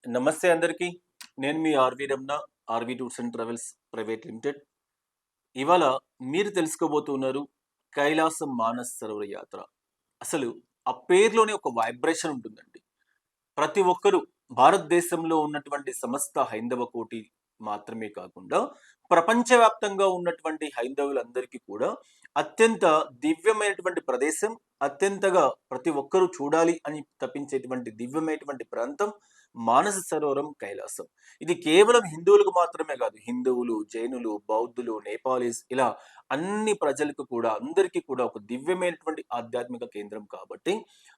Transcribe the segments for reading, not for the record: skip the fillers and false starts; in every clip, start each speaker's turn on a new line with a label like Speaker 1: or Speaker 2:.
Speaker 1: నమస్తే అందరికీ. నేను మీ R V Ramana, R V tours and travels private limited. ఇవాళ మీరు తెలుసుకోబోతున్నారు కైలాసం మానస్ సరోవర యాత్ర. అసలు ఆ పేరులోనే ఒక వైబ్రేషన్ ఉంటుందండి. ప్రతి ఒక్కరు భారతదేశంలో ఉన్నటువంటి సమస్త హైందవ కోటి మాత్రమే కాకుండా, ప్రపంచవ్యాప్తంగా ఉన్నటువంటి హైందవులందరికీ కూడా అత్యంత దివ్యమైనటువంటి ప్రదేశం, అత్యంతగా ప్రతి ఒక్కరూ చూడాలి అని తపించేటువంటి దివ్యమైనటువంటి ప్రాంతం మానస సరోవరం, కైలాసం. ఇది కేవలం హిందువులకు మాత్రమే కాదు. హిందువులు, జైనులు, బౌద్ధులు, నేపాలీస్ ఇలా అన్ని ప్రజలకు కూడా అందరికీ కూడా ఒక దివ్యమైనటువంటి ఆధ్యాత్మిక కేంద్రం కాబట్టి,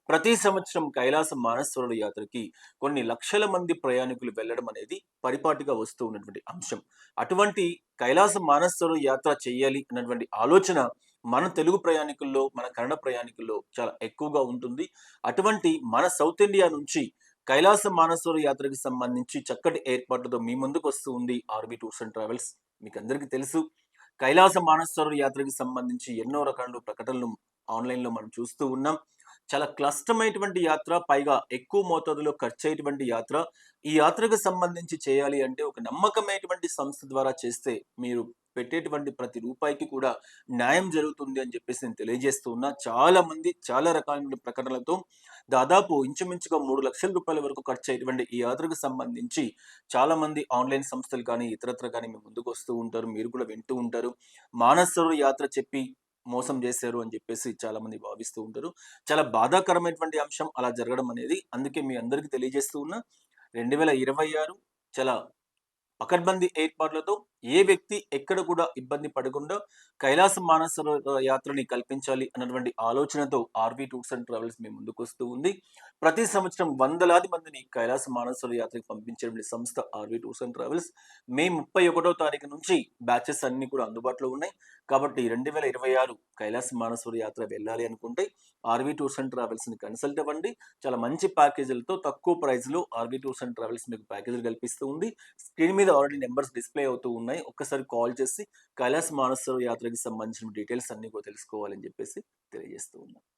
Speaker 1: ప్రతి సంవత్సరం కైలాసం మానస సరోవర యాత్రకి కొన్ని లక్షల మంది ప్రయాణికులు వెళ్ళడం అనేది పరిపాటిగా వస్తూ ఉన్నటువంటి అంశం. అటువంటి కైలాసం మానస సరోవర్ యాత్ర చేయాలి అన్నటువంటి ఆలోచన మన తెలుగు ప్రయాణికుల్లో, మన కన్నడ ప్రయాణికుల్లో చాలా ఎక్కువగా ఉంటుంది. అటువంటి మన సౌత్ ఇండియా నుంచి కైలాసం మానస సరోవర్ యాత్రకి సంబంధించి చక్కటి ఏర్పాట్లతో మీ ముందుకు వస్తూ ఉంది ఆర్‌బీ టూర్స్ అండ్ ట్రావెల్స్. మీకందరికీ తెలుసు కైలాసం మానస సరోవర్ యాత్రకి సంబంధించి ఎన్నో రకాల ప్రకటనలు ఆన్‌లైన్‌లో మనం చూస్తూ ఉన్నాం. చాలా క్లిష్టమైనటువంటి యాత్ర. పైగా ఎక్కువ మోతాదులో ఖర్చయ్యేటువంటి యాత్ర. ఈ యాత్రకు సంబంధించి చేయాలి అంటే ఒక నమ్మకమైనటువంటి సంస్థ ద్వారా చేస్తే మీరు పెట్టేటువంటి ప్రతి రూపాయికి కూడా న్యాయం జరుగుతుంది అని చెప్పేసి నేను తెలియజేస్తూ ఉన్నా. చాలా మంది చాలా రకాలైన ప్రకటనలతో దాదాపు ఇంచుమించుగా ₹3,00,000 వరకు ఖర్చయ్యేటువంటి ఈ యాత్రకు సంబంధించి చాలా మంది ఆన్‌లైన్ సంస్థలు కానీ, ఇతరత్ర కానీ మీ ముందుకొస్తూ ఉంటారు. మీరు కూడా వింటూ ఉంటారు. మానస సరోవర్ యాత్ర చెప్పి మోసం చేశారు అని చెప్పేసి చాలా మంది భావిస్తూ ఉంటారు. చాలా బాధాకరమైనటువంటి అంశం అలా జరగడం అనేది. అందుకే మీ అందరికీ తెలియజేస్తూ ఉన్నా. 2026 చాలా పకడ్బందీ ఏర్పాట్లతో ఏ వ్యక్తి ఎక్కడ కూడా ఇబ్బంది పడకుండా కైలాసం మానస సరోవర యాత్రని కల్పించాలి అన్నటువంటి ఆలోచనతో ఆర్‌వి టూర్స్ అండ్ ట్రావెల్స్ మీ ముందుకొస్తూ ఉంది. ప్రతి సంవత్సరం వందలాది మందిని కైలాసం మానస సరోవర యాత్రకి పంపించేటువంటి సంస్థ ఆర్‌వి టూర్స్ అండ్ ట్రావెల్స్. మే 31వ తారీఖు నుంచి బ్యాచెస్ అన్నీ కూడా అందుబాటులో ఉన్నాయి. కాబట్టి 2026 కైలాసం మానస సరోవర యాత్ర వెళ్ళాలి అనుకుంటే ఆర్‌వి టూర్స్ అండ్ ట్రావెల్స్‌ని కన్సల్ట్ అవ్వండి. చాలా మంచి ప్యాకేజీలతో తక్కువ ప్రైస్‌లో ఆర్‌వి టూర్స్ అండ్ ట్రావెల్స్ మీకు ప్యాకేజీలు కల్పిస్తూ ఉంది. స్క్రీన్ మీద ఆల్రెడీ నంబర్స్ డిస్‌ప్లే అవుతూ ఉన్నాయి. ఒక్కసారి కాల్ చేసి కైలాస మానస సరోవర్ యాత్రకి సంబంధించిన డీటెయిల్స్ అన్నీ కూడా తెలుసుకోవాలని చెప్పేసి తెలియజేస్తూ ఉన్నా.